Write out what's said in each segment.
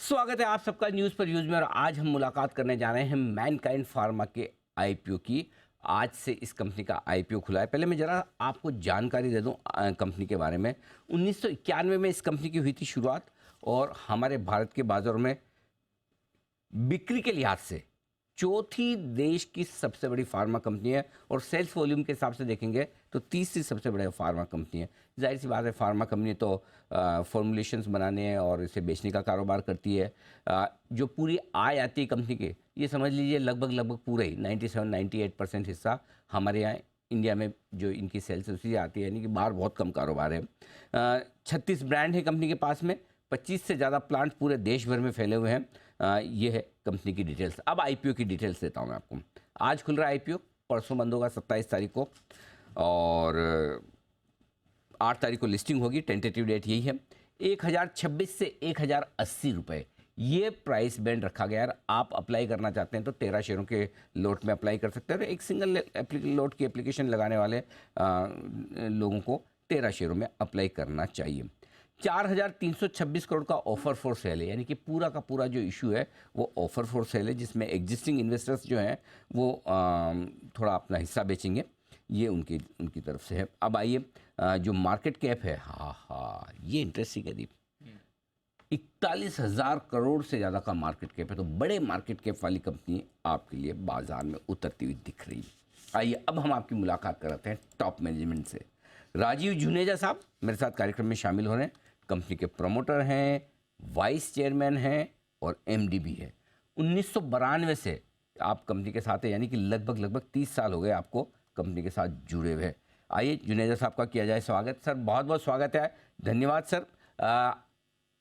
स्वागत है आप सबका न्यूज़ पर यूज में। और आज हम मुलाकात करने जा रहे हैं मैनकाइंड फार्मा के आईपीओ की। आज से इस कंपनी का आईपीओ खुला है। पहले मैं ज़रा आपको जानकारी दे दूं कंपनी के बारे में। 1991 में इस कंपनी की हुई थी शुरुआत, और हमारे भारत के बाज़ारों में बिक्री के लिहाज से चौथी देश की सबसे बड़ी फार्मा कंपनी है, और सेल्स वॉल्यूम के हिसाब से देखेंगे तो तीसरी सबसे बड़ी फार्मा कंपनी है। जाहिर सी बात है, फार्मा कंपनी तो फॉर्मुलेशंस बनाने और इसे बेचने का कारोबार करती है। जो पूरी आय आती है कंपनी के, ये समझ लीजिए लगभग पूरे ही 97-98% हिस्सा हमारे यहाँ इंडिया में जो इनकी सेल्स है उसी से आती है, यानी कि बाहर बहुत कम कारोबार है। 36 ब्रांड है कंपनी के पास में, 25 से ज़्यादा प्लांट पूरे देश भर में फैले हुए हैं। ये है कंपनी की डिटेल्स। अब आईपीओ की डिटेल्स देता हूँ मैं आपको। आज खुल रहा है आईपीओ, परसों बंद होगा 27 तारीख को, और 8 तारीख को लिस्टिंग होगी। टेंटेटिव डेट यही है। 1026 से 1080 रुपये ये प्राइस बैंड रखा गया है। आप अप्लाई करना चाहते हैं तो 13 शेयरों के लोट में अप्लाई कर सकते हैं, और एक सिंगल लोट की एप्लीकेशन लगाने वाले लोगों को 13 शेयरों में अप्लाई करना चाहिए। 4,326 करोड़ का ऑफर फॉर सेल है, यानी कि पूरा का पूरा जो इशू है वो ऑफर फॉर सेल है, जिसमें एग्जिस्टिंग इन्वेस्टर्स जो हैं वो थोड़ा अपना हिस्सा बेचेंगे। ये उनकी उनकी तरफ से है। अब आइए, जो मार्केट कैप है, हाँ ये इंटरेस्टिंग है दीप। 41,000 करोड़ से ज़्यादा का मार्केट कैप है, तो बड़े मार्केट कैप वाली कंपनी आपके लिए बाजार में उतरती हुई दिख रही है। आइए अब हम आपकी मुलाकात कराते हैं टॉप मैनेजमेंट से। राजीव जुनेजा साहब मेरे साथ कार्यक्रम में शामिल हो रहे हैं। कंपनी के प्रमोटर हैं, वाइस चेयरमैन हैं, और एमडी भी है। 1992 से आप कंपनी के साथ हैं, यानी कि लगभग 30 साल हो गए आपको कंपनी के साथ जुड़े हुए। आइए जुनेजा साहब का किया जाए स्वागत। सर बहुत बहुत स्वागत है, धन्यवाद सर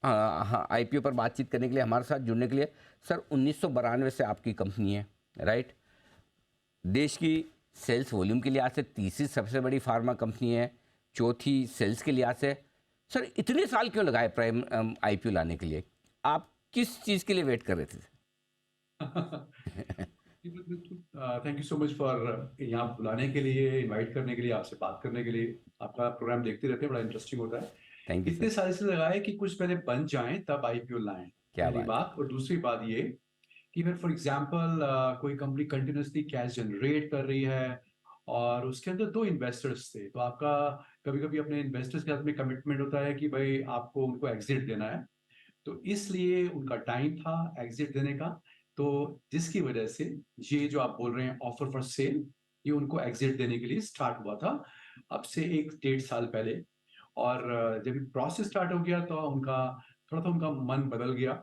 हाँ आईपीओ पर बातचीत करने के लिए, हमारे साथ जुड़ने के लिए। सर 1992 से आपकी कंपनी है, राइट? देश की सेल्स वॉल्यूम के लिहाज से तीसरी सबसे बड़ी फार्मा कंपनी है, चौथी सेल्स के लिहाज से। सर इतने साल क्यों लगाए प्राइम आईपीओ लाने के लिए? आप किस चीज़ के लिए वेट कर रहे थे? Thank you so much for यहाँ बुलाने के लिए, इनवाइट करने के लिए, आपसे बात करने के लिए। आपका प्रोग्राम देखते रहते हैं, बड़ा इंटरेस्टिंग होता है। थैंक यू इतने सर। साल से लगाए कि कुछ पहले बन जाएं तब आईपीओ लाएं, क्या पहली बात है। बात। और दूसरी बात ये कि फिर फॉर एग्जांपल कोई कंपनी कंटिन्यूसली कैश जनरेट कर रही है और उसके अंदर दो इन्वेस्टर्स थे, तो आपका कभी कभी अपने इन्वेस्टर्स के साथ में कमिटमेंट होता है कि भाई आपको उनको एग्जिट देना है, तो इसलिए उनका टाइम था एग्जिट देने का। तो जिसकी वजह से ये जो आप बोल रहे हैं ऑफर फॉर सेल, ये उनको एग्जिट देने के लिए स्टार्ट हुआ था अब से 1-1.5 साल पहले। और जब प्रोसेस स्टार्ट हो गया तो उनका मन बदल गया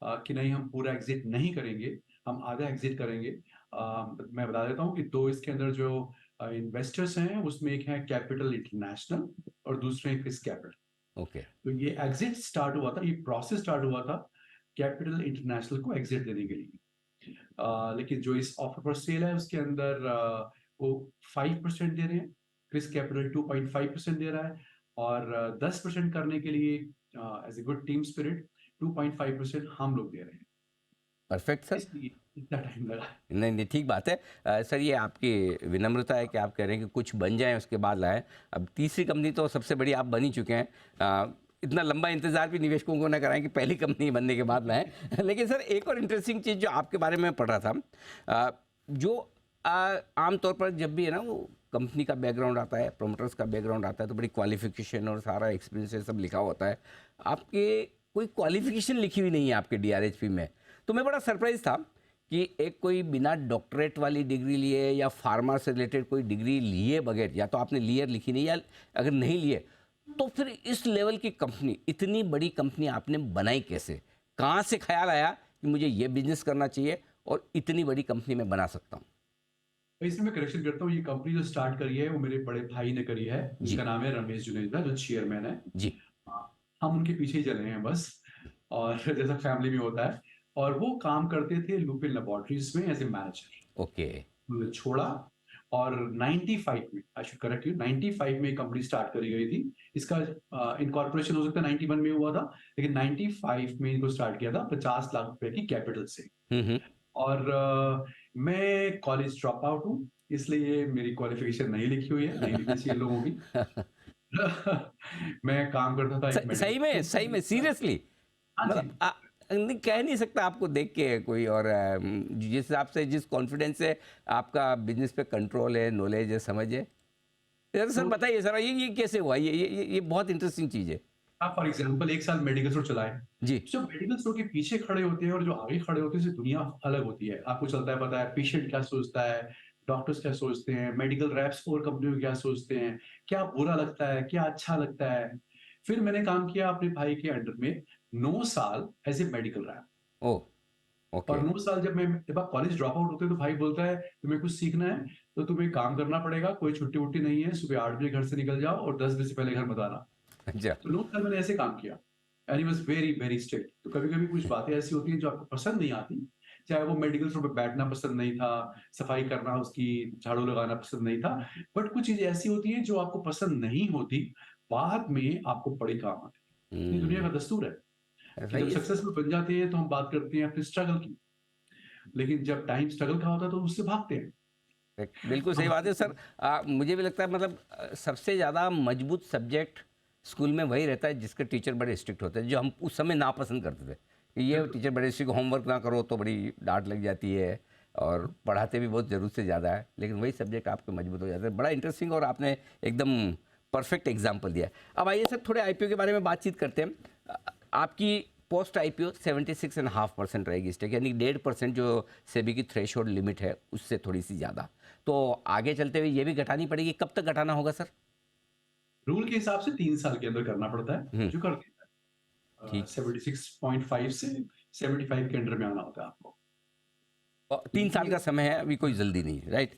कि नहीं, हम पूरा एग्जिट नहीं करेंगे, हम आधा एग्जिट करेंगे। मैं बता देता हूँ कि दो इसके अंदर जो इन्वेस्टर्स हैं उसमें एक है कैपिटल इंटरनेशनल और दूसरे हैं क्रिस कैपिटल। ओके। तो ये एग्जिट स्टार्ट हुआ था, ये प्रोसेस स्टार्ट हुआ था कैपिटल इंटरनेशनल को एग्जिट देने के लिए। लेकिन जो इस ऑफर फॉर सेल है उसके अंदर वो 5% दे रहे हैं, क्रिस कैपिटल 2.5% दे रहा है, और 10% करने के लिए as a good team spirit 2.5% हम लोग दे रहे हैं। Perfect sir. इसलिए इतना टाइम लगा। नहीं नहीं, ठीक बात है। सर ये आपकी विनम्रता है कि आप कह रहे हैं कि कुछ बन जाए उसके बाद लाएं। अब तीसरी कंपनी तो सबसे बड़ी आप बन ही चुके हैं। इतना लंबा इंतजार भी निवेशकों को ना कराएं कि पहली कंपनी बनने के बाद लाएं। लेकिन सर एक और इंटरेस्टिंग चीज़ जो आपके बारे में पढ़ रहा था, जो आमतौर पर जब भी है ना वो कंपनी का बैकग्राउंड आता है, प्रोमोटर्स का बैकग्राउंड आता है, तो बड़ी क्वालिफिकेशन और सारा एक्सपीरियंस ये सब लिखा होता है। आपके कोई क्वालिफिकेशन लिखी हुई नहीं है आपके डीआरएचपी में। तो मैं बड़ा सरप्राइज था कि एक कोई बिना डॉक्टरेट वाली डिग्री लिए या फार्मा से रिलेटेड कोई डिग्री लिए बगैर, या तो आपने लिए लिखी नहीं, या अगर नहीं लिए तो फिर इस लेवल की कंपनी, इतनी बड़ी कंपनी आपने बनाई कैसे? कहाँ से ख्याल आया कि मुझे ये बिजनेस करना चाहिए और इतनी बड़ी कंपनी में बना सकता हूँ? तो इसमें मैं करेक्शन करता हूँ, ये कंपनी जो स्टार्ट करी है वो मेरे बड़े भाई ने करी है, जी। जिसका नाम है रमेश जुनेजा, जो चेयरमैन है। जी। हम उनके पीछे ही चले हैं बस, और जैसा फैमिली में होता है। और वो काम करते थे लुपिन लेबोरेटरीज में एज ए मैनेजर। ओके। उन्होंने छोड़ा, और 95 में, आई शुड करेक्ट यू, 95 में कंपनी स्टार्ट करी गई थी। इसका इनकॉर्पोरेशन हो सकता है 91 में हुआ था, लेकिन 95 में इनको स्टार्ट किया था 50 लाख रुपए की कैपिटल से। हम्म। और मैं कॉलेज ड्रॉप आउट हूँ, इसलिए मेरी क्वालिफिकेशन नहीं लिखी हुई है, नहीं लिखनी चाहिए लोगों की। मैं काम करता था एक सही में मेडिकल। सीरियसली? हाँ मतलब जी। नहीं, कह नहीं सकता आपको देख के कोई, और जिस हिसाब से, जिस कॉन्फिडेंस से आपका बिजनेस पे कंट्रोल है, नॉलेज है, समझ है। सर तो बताइए सर, ये कैसे हुआ? ये बहुत इंटरेस्टिंग चीज़ है। आप फॉर एग्जांपल 1 साल मेडिकल स्टोर चलाएँ। जी। जो मेडिकल स्टोर के पीछे खड़े होते हैं और जो आगे खड़े होते हैं, उससे दुनिया अलग होती है। आपको चलता है पता है पेशेंट क्या सोचता है, डॉक्टर्स क्या सोचते हैं, मेडिकल रैप्स और कंपनी में क्या सोचते हैं, क्या बुरा लगता है, क्या अच्छा लगता है। फिर मैंने काम किया अपने भाई के अंडर में 9 साल एज़ ए मेडिकल रैप। ओह! और ओके। 9 साल जब आप कॉलेज ड्रॉप आउट होते हो तो भाई बोलता है तुम्हें कुछ सीखना है, तो तुम्हें काम करना पड़ेगा, कोई छुट्टी-वुट्टी नहीं है, सुबह 8 बजे घर से निकल जाओ और 10 बजे से पहले घर मत आना। अच्छा। तो 9 साल मैंने ऐसे काम किया and he was very, very strict. तो कभी-कभी कुछ बातें ऐसी होती हैं जो आपको पसंद नहीं आती, चाहे वो मेडिकल स्टोर पे बैठना पसंद नहीं था, सफाई करना, उसकी झाड़ू लगाना पसंद नहीं था, बट कुछ चीज़ें ऐसी होती हैं जो आपको पसंद नहीं होती, बाद में आपको बड़ी काम आती है। ये दुनिया हुँ, का दस्तूर है कि जब सही है। सक्सेसफुल बन जाते हैं तो हम बात करते हैं अपने स्ट्रगल की, लेकिन जब टाइम स्ट्रगल का होता है तो उससे भागते हैं। बिल्कुल सही हम बात है सर। मुझे भी लगता है, मतलब सबसे ज़्यादा मजबूत सब्जेक्ट स्कूल में वही रहता है जिसके टीचर बड़े स्ट्रिक्ट होते हैं, जो हम उस समय नापसंद करते थे कि ये बिल्कुल, टीचर बड़े स्ट्रिक्ट, होमवर्क ना करो तो बड़ी डांट लग जाती है, और पढ़ाते भी बहुत ज़रूरत से ज़्यादा है, लेकिन वही सब्जेक्ट आपके मजबूत हो जाते हैं। बड़ा इंटरेस्टिंग, और आपने एकदम परफेक्ट एग्जाम्पल दिया। अब आइए सर, थोड़े आईपीओ के बारे में बातचीत करते हैं। आपकी पोस्ट आईपीओ 76.5% रहेगी स्टेक, यानी 1.5% जो सेबी की थ्रेशोल्ड लिमिट है उससे थोड़ी सी ज़्यादा। तो आगे चलते हुए ये भी घटानी पड़ेगी, कब तक घटाना होगा सर? रूल के हिसाब से 3 साल के अंदर करना पड़ता है, हुँ, जो कर देता है। ठीक। 76.5 से 75 के अंडर में आना होता है आपको। 3 साल ये का समय है, अभी कोई जल्दी नहीं है, राइट?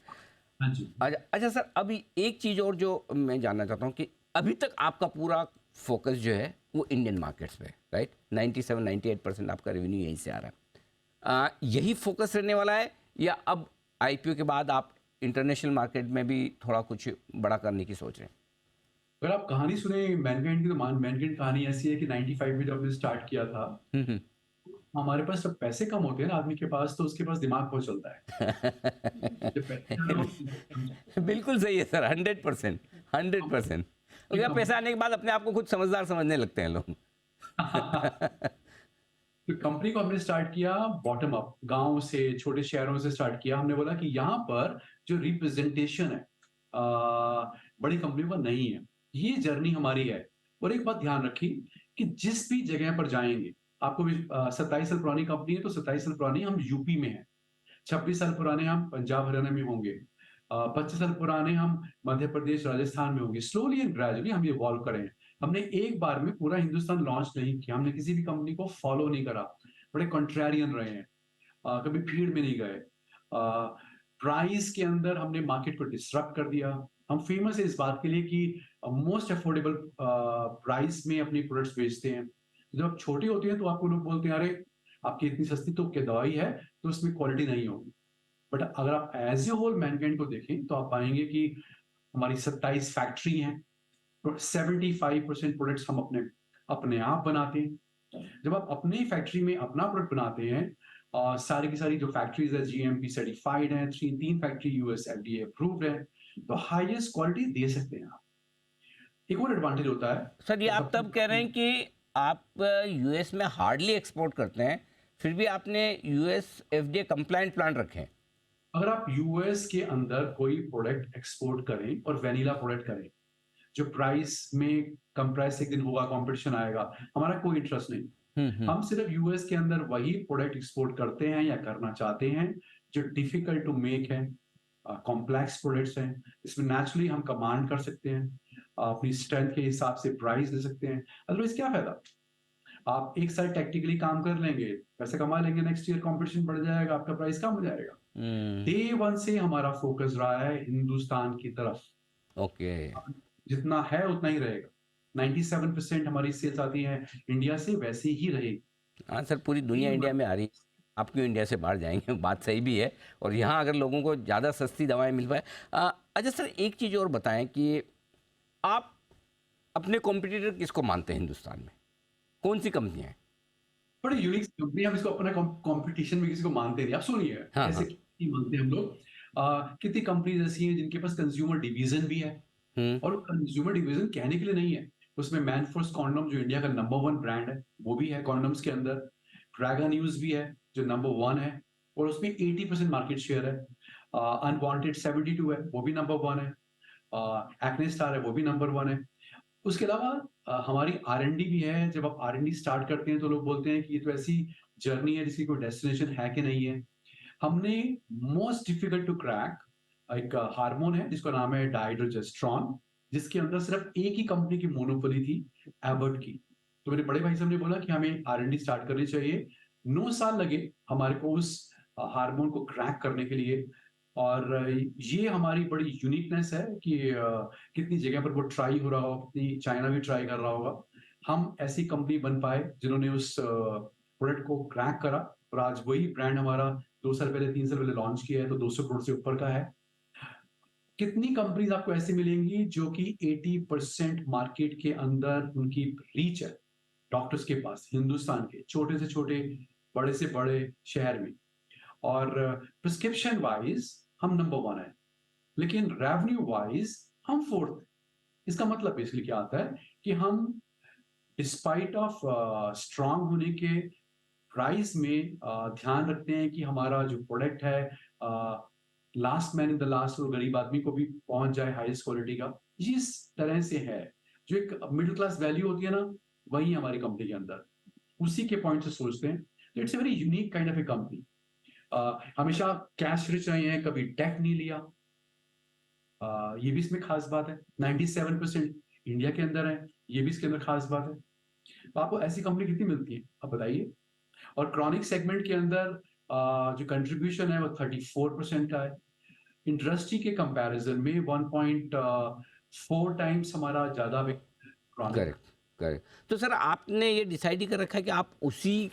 हाँ जी। अच्छा अच्छा सर, अभी एक चीज़ और जो मैं जानना चाहता हूँ कि अभी तक आपका पूरा फ़ोकस जो है वो इंडियन मार्केट्स पे है, राइट? 97-98% आपका रेवेन्यू यहीं से आ रहा है। यही फ़ोकस रहने वाला है, या अब आईपीओ के बाद आप इंटरनेशनल मार्केट में भी थोड़ा कुछ बड़ा करने की सोच रहे हैं? अगर आप कहानी सुने मैनकाइंड की, तो मैनकाइंड कहानी ऐसी है कि 95 में जब हमने स्टार्ट किया था, हुँ, हुँ। हमारे पास जब पैसे कम होते हैं ना आदमी के पास, तो उसके पास दिमाग बहुत चलता है। जब पैसे ज़्यादा होते हैं, दिमाग कम चलता बिल्कुल सही है सर, 100%, है। 100%। ये भैया, कंपनी पैसा आने के बाद अपने आप को खुद समझदार समझने लगते हैं लोग। तो कंपनी को हमने स्टार्ट किया बॉटम अप, गाँव से, छोटे शहरों से स्टार्ट किया। हमने बोला कि यहाँ पर जो रिप्रेजेंटेशन है बड़ी कंपनियों का नहीं है। ये जर्नी हमारी है। और एक बात ध्यान रखिए कि जिस भी जगह पर जाएँगे, आपको भी 27 साल पुरानी कंपनी है, तो 27 साल पुरानी हम यूपी में हैं। 26 साल पुराने हम पंजाब हरियाणा में होंगे। 25 साल पुराने हम मध्य प्रदेश राजस्थान में होंगे। स्लोली एंड ग्रेजुअली हम इवॉल्व करे हैं। हमने एक बार में पूरा हिंदुस्तान लॉन्च नहीं किया, हमने किसी भी कंपनी को फॉलो नहीं करा, बड़े कॉन्ट्रेरियन रहे हैं। कभी भीड़ में नहीं गए। प्राइस के अंदर हमने मार्केट को डिसरप्ट कर दिया। हम फेमस है इस बात के लिए कि मोस्ट अफोर्डेबल प्राइस में अपनी प्रोडक्ट्स बेचते हैं। जब आप छोटे होते हैं तो आपको लोग बोलते हैं अरे आपकी इतनी सस्ती तो क्या दवाई है, तो उसमें क्वालिटी नहीं होगी। बट अगर आप एज ए होल मैनकाइंड को देखें तो आप पाएंगे कि हमारी 27 फैक्ट्री हैं, 75% प्रोडक्ट्स हम अपने अपने आप बनाते हैं। जब आप अपनी फैक्ट्री में अपना प्रोडक्ट बनाते हैं, सारी की सारी जो फैक्ट्रीज है जीएमपी सर्टिफाइड हैं, तीन फैक्ट्री यूएस एफडीए अप्रूव्ड है, तो हाईएस्ट क्वालिटी दे सकते हैं आप। एक और एडवांटेज होता है सर, ये जब आप तब कह रहे हैं कि आप यूएस में हार्डली एक्सपोर्ट करते हैं, फिर भी आपने यूएस एफडीए कंप्लायंट प्लांट रखे हैं। अगर आप यूएस के अंदर कोई प्रोडक्ट एक्सपोर्ट करें और वेनिला प्रोडक्ट करें, जो प्राइस में कम प्राइस एक दिन होगा, कंपटीशन आएगा, हमारा कोई इंटरेस्ट नहीं। हुँ, हुँ। हम सिर्फ यूएस के अंदर वही प्रोडक्ट एक्सपोर्ट करते हैं या करना चाहते हैं जो डिफिकल्ट टू मेक है, कॉम्प्लेक्स प्रोडक्ट्स हैं, इसमें नेचुरली हम कमांड कर सकते हैं, अपनी स्ट्रेंथ के हिसाब से प्राइस दे सकते हैं। अदरवाइज क्या फायदा? आप एक साल टेक्निकली काम कर लेंगे, पैसे कमा लेंगे, नेक्स्ट ईयर कंपटीशन बढ़ जाएगा, आपका प्राइस कम हो जाएगा। हुँ, डे वन से हमारा फोकस रहा है हिंदुस्तान की तरफ। ओके। जितना है उतना ही रहेगा। 97% हमारी सेल्स आती है इंडिया से, वैसे ही रहेगी। हाँ सर, पूरी दुनिया इंडिया में आ रही है, आप क्यों इंडिया से बाहर जाएँगे? बात सही भी है, और यहाँ अगर लोगों को ज़्यादा सस्ती दवाएँ मिल पाएँ। अच्छा सर, एक चीज़ और बताएँ कि आप अपने कॉम्पिटिटर किसको मानते हैं हिंदुस्तान में? कौन-सी कंपनियाँ हैं? बड़ी यूनिक कंपनी, हम इसको अपना कंपटीशन में किसी को मानते नहीं। आप सुनिए हाँ, कैसे हाँ। नहीं मानते हम लोग। कितनी कंपनीज ऐसी हैं जिनके पास कंज्यूमर डिवीजन भी है, हुँ, और कंज्यूमर डिवीजन कहने के लिए नहीं है। उसमें मैनफोर्स कॉन्डोम जो इंडिया का नंबर 1 ब्रांड है, वो भी है कॉन्डोम्स के अंदर। ड्रैगन न्यूज भी है जो नंबर 1 है और उसमें 80% मार्केट शेयर है। अनवांटेड 72 है, वो भी नंबर 1 है। एक्ने स्टार है, वो भी नंबर 1 है। उसके अलावा हमारी आर&डी भी है। जब आप आर&डी स्टार्ट करते हैं तो लोग बोलते हैं कि ये तो ऐसी जर्नी है जिसकी कोई डेस्टिनेशन है कि नहीं है। हमने मोस्ट डिफिकल्ट टू क्रैक एक हार्मोन है जिसका नाम है डाइड्रोजेस्ट्रॉन, जिसके अंदर सिर्फ एक ही कंपनी की मोनोपोली थी, एबर्ट की। तो मेरे बड़े भाई साहब ने बोला कि हमें आर&डी स्टार्ट करनी चाहिए। 9 साल लगे हमारे को उस हार्मोन को क्रैक करने के लिए। और ये हमारी बड़ी यूनिकनेस है कि कितनी जगह पर वो ट्राई हो रहा हो, कितनी चाइना भी ट्राई कर रहा होगा। हम ऐसी कंपनी बन पाए जिन्होंने उस प्रोडक्ट को क्रैक करा और आज वही ब्रांड हमारा 2 साल पहले 3 साल पहले लॉन्च किया है तो 200 करोड़ से ऊपर का है। कितनी कंपनीज आपको ऐसी मिलेंगी जो कि 80% मार्केट के अंदर उनकी रीच है डॉक्टर्स के पास, हिंदुस्तान के छोटे से छोटे, बड़े से बड़े शहर में। और प्रिस्क्रिप्शन वाइज हम नंबर 1 है, लेकिन रेवेन्यू वाइज हम 4th। इसका मतलब बेसिकली क्या आता है कि हम डिस्पाइट ऑफ स्ट्रांग होने के प्राइस में ध्यान रखते हैं कि हमारा जो प्रोडक्ट है last man in the last और गरीब आदमी को भी पहुंच जाए हाईएस्ट क्वालिटी का। इस तरह से है जो एक मिडिल क्लास वैल्यू होती है ना, वही हमारी कंपनी के अंदर उसी के पॉइंट से सोचते हैं। तो it's a very unique kind of A company. हमेशा कैश रिच रहे हैं, कभी डेट नहीं लिया। ये भी इसमें खास बात है। 97% इंडिया के अंदर है, ये भी इसके अंदर खास बात है। तो आपको ऐसी कंपनी कितनी मिलती है आप बताइए। और क्रॉनिक सेगमेंट के अंदर जो कंट्रीब्यूशन है वो 34% का है। इंडस्ट्री के कंपैरिजन में 1.4 टाइम्स हमारा ज्यादा क्रॉनिक। Correct, correct. तो सर आपने ये डिसाइड ही कर रखा है कि आप उसी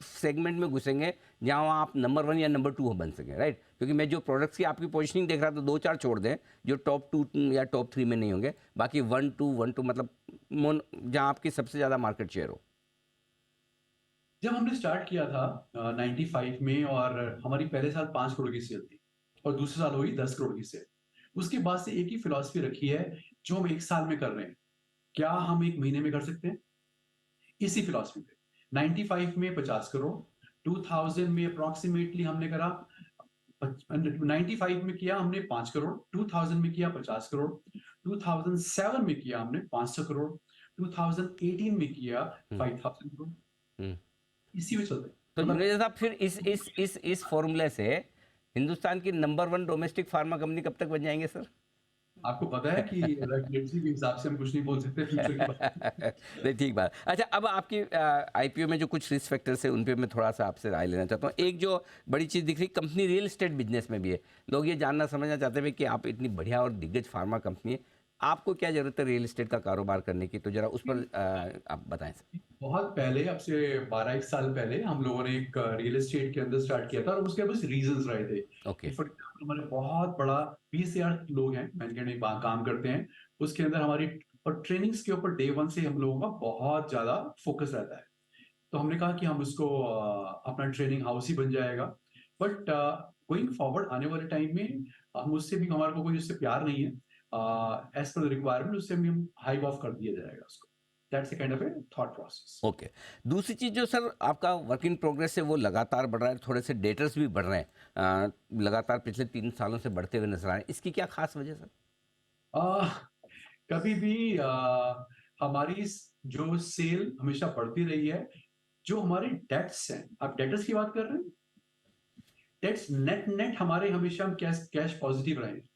सेगमेंट में घुसेंगे जहाँ आप नंबर 1 या नंबर 2 बन सकें, राइट? क्योंकि मैं जो प्रोडक्ट्स की आपकी पोजीशनिंग देख रहा था, 2-4 छोड़ दें जो टॉप 2 या टॉप 3 में नहीं होंगे, बाकी 1-2 मतलब जहाँ आपकी सबसे ज़्यादा मार्केट शेयर हो। जब हमने स्टार्ट किया था 95 में और हमारी पहले साल 5 करोड़ की सेल थी और दूसरे साल हुई 10 करोड़ की सेल। उसके बाद से एक ही फिलॉसफी रखी है जो हम एक साल में कर रहे हैं, क्या हम एक महीने में कर सकते हैं? इसी फिलॉसफी पे 95 में 50 करोड़, 2000 में अप्रोक्सीमेटली हमने करा 95 में किया हमने 5 करोड़, 2000 में किया 50 करोड़, 2007 में किया हमने 500 करोड़, 2018 में किया हम्म, 5000 करोड़। हम्म। इसी में चलते हैं। तो मतलब जुनेद साहब फिर इस फॉर्मूले से हिंदुस्तान की नंबर 1 डोमेस्टिक फार्मा कंपनी कब तक बन जाएंगे सर? आपको पता है कि रेगुलेटरी के हिसाब से हम कुछ नहीं बोल सकते फ्यूचर के बारे में। नहीं, ठीक बात। अच्छा, अब आपकी आईपीओ में जो कुछ रिस्क फैक्टर्स है उन पे मैं थोड़ा सा आपसे राय लेना चाहता हूँ। एक जो बड़ी चीज़ दिख रही, कंपनी रियल एस्टेट बिजनेस में भी है। लोग ये जानना समझना चाहते हैं कि आप इतनी बढ़िया और दिग्गज फार्मा कंपनी है, आपको क्या ज़रूरत है रियल एस्टेट का कारोबार करने की? तो ज़रा उस पर आप बताएं सर। बहुत पहले, अब से 12-1 साल पहले हम लोगों ने एक रियल एस्टेट के अंदर स्टार्ट किया था और उसके बस रीजंस रहे थे ओके। कि फॉर एग्जाम्पल हमारे बहुत बड़ा 20,000 लोग हैं मैनेजमेंट में काम करते हैं। उसके अंदर हमारी और ट्रेनिंग्स के ऊपर डे 1 से हम लोगों का बहुत ज्यादा फोकस रहता है। तो हमने कहा कि हम उसको अपना ट्रेनिंग हाउस ही बन जाएगा। बट गोइंग फॉरवर्ड आने वाले टाइम में हम उससे भी, हमारे को कोई उससे प्यार नहीं है, एज पर रिक्वायरमेंट उससे भी हम हाइव ऑफ कर दिया जाएगा उसको। That's a kind of A thought process. Okay. दूसरी चीज़ जो सर आपका वर्क इन प्रोग्रेस है वो लगातार बढ़ रहा है, थोड़े से डेटर्स भी बढ़ रहे हैं, लगातार पिछले 3 सालों से बढ़ते हुए नजर आ रहे हैं। इसकी क्या खास वजह सर? आ, कभी भी हमारी जो सेल हमेशा बढ़ती रही है। जो हमारे डेट्स हैं, आप डेटर्स की बात कर रहे हैं, डेट्स नेट नेट हमारे हमेशा हम कैश कैश पॉजिटिव रहे हैं।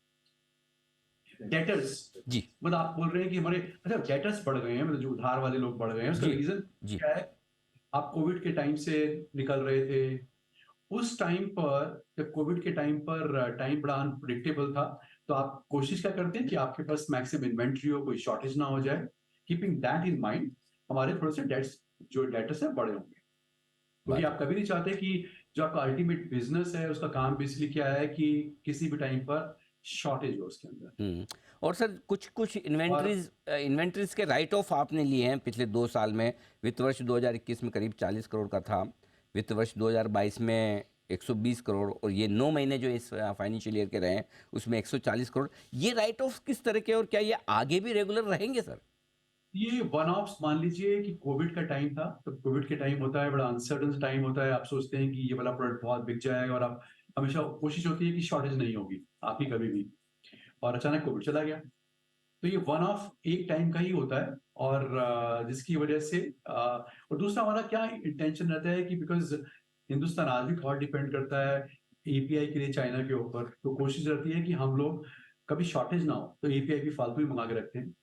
डेटर्स जी, मतलब आप बोल रहे हैं कि हमारे, अच्छा डेटर्स बढ़ गए हैं, मतलब जो उधार वाले लोग बढ़ गए हैं, उसका जी, रीजन जी। क्या है? आप कोविड के टाइम से निकल रहे थे। उस टाइम पर, जब कोविड के टाइम पर टाइम बड़ा अनप्रिडिक्टेबल था, तो आप कोशिश क्या करते हैं कि आपके पास मैक्सिमम इन्वेंट्री हो, कोई शॉर्टेज ना हो जाए। कीपिंग दैट इन माइंड हमारे थोड़े से डेट्स, जो डेटर्स है, बड़े होंगे। क्योंकि बात आप कभी नहीं चाहते कि जो आपका अल्टीमेट बिजनेस है उसका काम बेसिकली क्या है कि किसी भी टाइम पर शॉर्टेज हो उसके अंदर। हम्म। और सर कुछ कुछ और इन्वेंट्रीज के राइट ऑफ आपने लिए हैं पिछले 2 साल में। वित्त वर्ष 2021 में करीब 40 करोड़ का था, वित्त वर्ष 2022 में 120 करोड़, और ये 9 महीने जो इस फाइनेंशियल ईयर के रहे हैं उसमें 140 करोड़। ये राइट ऑफ किस तरह के, और क्या ये आगे भी रेगुलर रहेंगे सर? ये वन ऑफ मान लीजिए कि कोविड का टाइम था, तो कोविड के टाइम होता है, बड़ा अनसर्टेन टाइम होता है, आप सोचते हैं कि ये वाला प्रोडक्ट बहुत बिक जाएगा और आप हमेशा कोशिश होती है कि शॉर्टेज नहीं होगी, आपकी कभी भी, और अचानक कोविड चला गया। तो ये वन ऑफ एक टाइम का ही होता है, और जिसकी वजह से और दूसरा हमारा क्या इंटेंशन रहता है कि बिकॉज़ हिंदुस्तान आज भी बहुत डिपेंड करता है एपीआई के लिए चाइना के ऊपर, तो कोशिश रहती है कि हम लोग कभी शॉर्टेज ना हो, तो एपीआई भी फालतू ही मँगा के रखते हैं।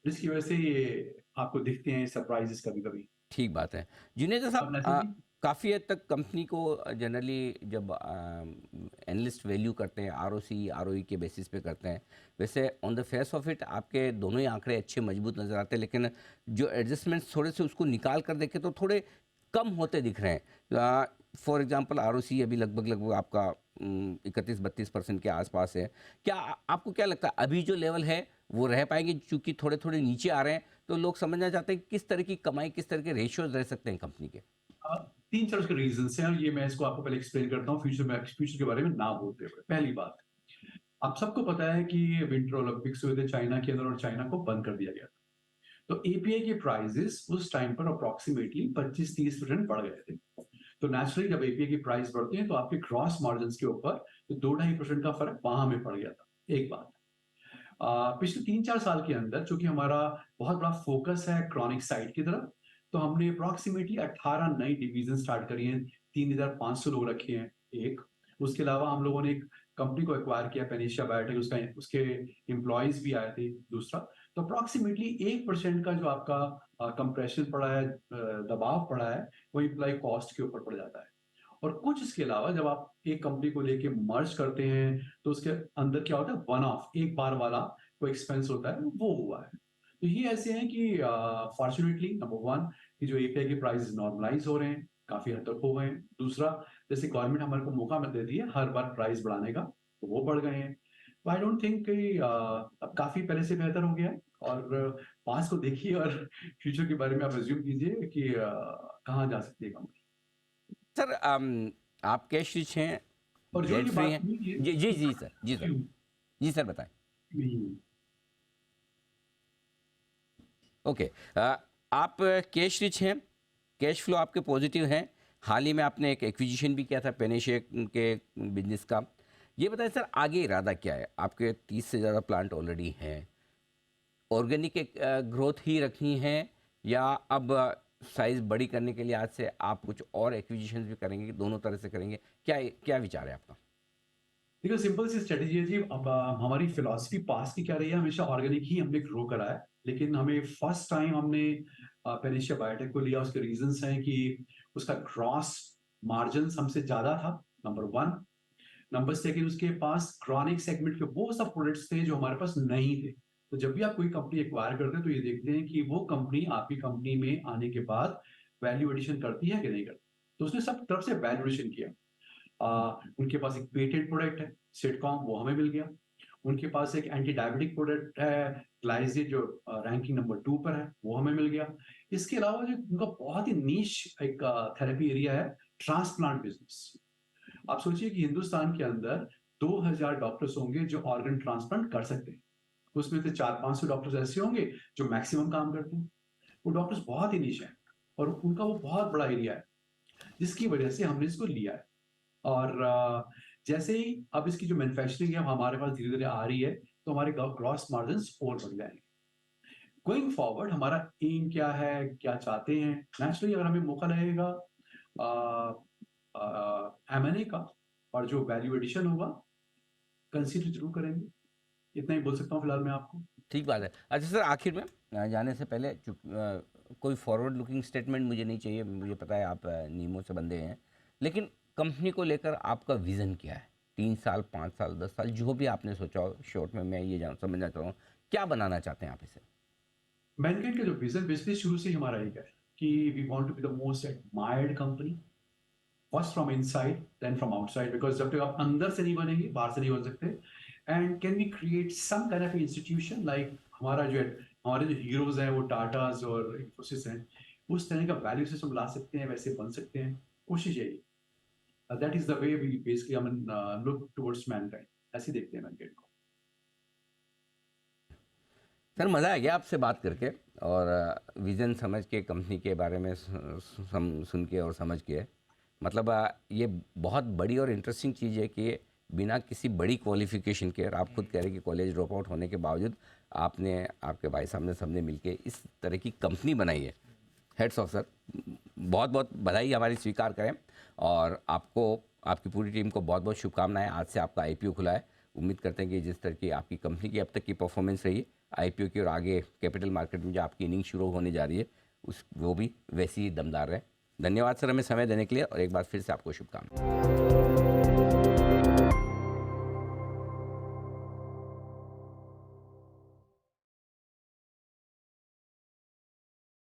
जिसकी वजह से ये आपको दिखते हैं सरप्राइज़ेज़ कभी-कभी। ठीक बात है। जुनेजा और साहब, नैतिक जी? काफ़ी हद तक कंपनी को जनरली जब एनालिस्ट वैल्यू करते हैं आरओसी आरओई के बेसिस पे करते हैं। वैसे on the face of it आपके दोनों ही आंकड़े अच्छे मजबूत नज़र आते हैं, लेकिन जो एडजस्टमेंट्स थोड़े से उसको निकाल कर देखें तो थोड़े कम होते दिख रहे हैं। फॉर एग्जांपल आरओसी अभी लगभग लगभग आपका 31-32% के आसपास है। क्या आपको क्या लगता है अभी जो लेवल है वो रह पाएंगे, चूंकि थोड़े थोड़े नीचे आ रहे हैं, तो लोग समझना चाहते हैं कि किस तरह की कमाई, किस तरह के रेशियोज रह सकते हैं कंपनी के? 3-4 उसके रीज़न्स हैं, और ये मैं इसको आपको पहले एक्सप्लेन करता हूँ फ्यूचर के बारे में ना बोलते हुए। पहली बात, आप सबको पता है कि विंटर ओलंपिक्स हुए थे चाइना के अंदर और चाइना को बंद कर दिया गया था। तो एपीआई के प्राइसेस उस टाइम पर अप्रॉक्सिमेटली 25-30% बढ़ गए थे। तो नेचुरली जब एपीआई की प्राइस बढ़ती है तो आपके ग्रॉस मार्जिन्स के ऊपर तो 2-2.5% का फ़र्क वहाँ में पड़ गया था। एक बात। पिछले 3-4 साल के अंदर चूँकि हमारा बहुत बड़ा फ़ोकस है क्रॉनिक साइड की तरफ, तो हमने अप्रॉक्सिमेटली 18 नई डिवीज़न स्टार्ट करी हैं, 3,500 लोग रखे हैं, एक। उसके अलावा हम लोगों ने एक कंपनी को एक्वायर किया पैनेशिया बायोटेक, उसके एम्प्लॉइज़ भी आए थे, दूसरा। तो अप्रॉक्सिमेटली 1% का जो आपका कंप्रेशन पड़ा है, दबाव पड़ा है, वो एम्प्लॉयी कॉस्ट के ऊपर पड़ जाता है। और कुछ इसके अलावा जब आप एक कंपनी को लेके मर्ज करते हैं, तो उसके अंदर क्या होता है, वन ऑफ एक बार वाला कोई एक्सपेंस होता है, वो हुआ है। तो ये ऐसे हैं कि फॉर्च्यूनेटली नंबर 1 कि जो एपीआई के प्राइसेस नॉर्मलाइज़ हो रहे हैं, काफ़ी हद तक हो गए हैं। दूसरा, जैसे गवर्नमेंट हमारे को मौका मत देती है हर बार प्राइस बढ़ाने का, तो वो बढ़ गए हैं। तो आई डोंट थिंक कि अब काफ़ी पहले से बेहतर हो गया है, और पास्ट को देखिए और फ्यूचर के बारे में आप अज़्यूम कीजिए कि कहाँ जा सकती है कंपनी। सर, आप कैश रिच हैं, और जो डेट ये फ्री बात हैं? हुई है जी जी कि जी सर, जी सर, जी सर, बताएं। हुँ। ओके। आप कैश रिच हैं, कैश फ्लो आपके पॉजिटिव हैं। हाल ही में आपने एक एक्विजिशन भी किया था पेनेशे के बिजनेस का। ये बताएं सर, आगे इरादा क्या है? आपके 30 से ज़्यादा प्लांट ऑलरेडी हैं। ऑर्गेनिक ग्रोथ ही रखनी है, या अब साइज बड़ी करने के लिए आज से आप कुछ और एक्विजिशंस भी करेंगे, कि दोनों तरह से करेंगे? क्या क्या विचार है आपका? देखो सिंपल सी स्ट्रेटेजी है जी। अब हमारी फिलॉसफी पास की क्या रही है, हमेशा ऑर्गेनिक ही हमने ग्रो करा है। लेकिन हमें फर्स्ट टाइम हमने पेनिशिया बायोटेक को लिया, उसके रीजंस हैं कि उसका ग्रॉस मार्जिन्स हमसे ज़्यादा था, नंबर 1। नंबर सेकंड, उसके पास क्रॉनिक सेगमेंट के वो सब प्रोडक्ट्स थे जो हमारे पास नहीं थे। तो जब भी आप कोई कंपनी एक्वायर करते हैं तो ये देखते हैं कि वो कंपनी आपकी कंपनी में आने के बाद वैल्यू एडिशन करती है कि नहीं करती। तो उसने सब तरफ से वैल्यू एडिशन किया। उनके पास एक पेटेंट प्रोडक्ट है, सिटकॉम, वो हमें मिल गया। उनके पास एक एंटी डायबिटिक प्रोडक्ट है, ग्लाइसिड, जो रैंकिंग नंबर 2 पर है, वो हमें मिल गया। इसके अलावा जो उनका बहुत ही नीश एक थेरेपी एरिया है, ट्रांसप्लांट बिज़नेस। आप सोचिए कि हिंदुस्तान के अंदर 2000 डॉक्टर्स होंगे जो ऑर्गन ट्रांसप्लांट कर सकते हैं। उसमें से 400-500 डॉक्टर्स ऐसे होंगे जो मैक्सिमम काम करते हैं। वो डॉक्टर्स बहुत ही नीश हैं, और उनका वो बहुत बड़ा एरिया है, जिसकी वजह से हमने इसको लिया है। और जैसे ही अब इसकी जो मैन्युफैक्चरिंग है हमारे पास धीरे-धीरे आ रही है, तो हमारे ग्रॉस मार्जिन्स और बढ़ जाएँगे। गोइंग फॉरवर्ड हमारा एम क्या है, क्या चाहते हैं? नेचुरली अगर हमें मौका लगेगा अ एम&ए का, और जो वैल्यू एडिशन होगा, कंसीडर ज़रूर करेंगे। इतना ही बोल सकता हूँ फिलहाल मैं आपको। ठीक बात है। अच्छा सर, आखिर में जाने से पहले कोई फॉरवर्ड लुकिंग स्टेटमेंट मुझे नहीं चाहिए। मुझे पता है आप नियमों से बंधे हैं, लेकिन कंपनी को लेकर आपका विज़न क्या है? 3 साल, 5 साल, 10 साल, जो भी आपने सोचा हो, शॉर्ट में मैं ये समझना चाहता हूँ, क्या बनाना चाहते हैं आप इसे? मैनकाइंड का जो विज़न बेसिकली शुरू से ही हमारा एक है कि we want to be the most admired company, first from inside then from outside, because जब तक आप अंदर से नहीं बनेंगे, बाहर से नहीं बन सकते। And can we create some kind of institution like हमारे जो हीरोज़ हैं वो टाटाज़ और इन्फोसिस हैं, उस तरह का वैल्यू सिस्टम ला सकते हैं, वैसे बन सकते हैं। कोशिश यही है। That is the way we basically I mean look towards mankind. ऐसे ही देखते हैं मैनकाइंड को। सर मज़ा आ गया आपसे बात करके और विज़न समझ के कंपनी के बारे में सुन के और समझ के मतलब ये बहुत बड़ी और इंटरेस्टिंग चीज़ है कि बिना किसी बड़ी क्वालिफिकेशन के, और आप खुद कह रहे हैं कि कॉलेज ड्रॉप आउट होने के बावजूद आपने, आपके भाई साहब ने, सबने मिलके इस तरह की कंपनी बनाई है। हेड्स ऑफ सर, बहुत बहुत बधाई हमारी स्वीकार करें और आपको, आपकी पूरी टीम को बहुत बहुत शुभकामनाएं। आज से आपका आईपीओ खुला है। उम्मीद करते हैं कि जिस तरह की आपकी कंपनी की अब तक की परफॉर्मेंस रही आईपीओ की, और आगे कैपिटल मार्केट में जो आपकी इनिंग शुरू होने जा रही है उस वो भी वैसी ही दमदार रहे। धन्यवाद सर हमें समय देने के लिए, और एक बार फिर से आपको शुभकामनाएं।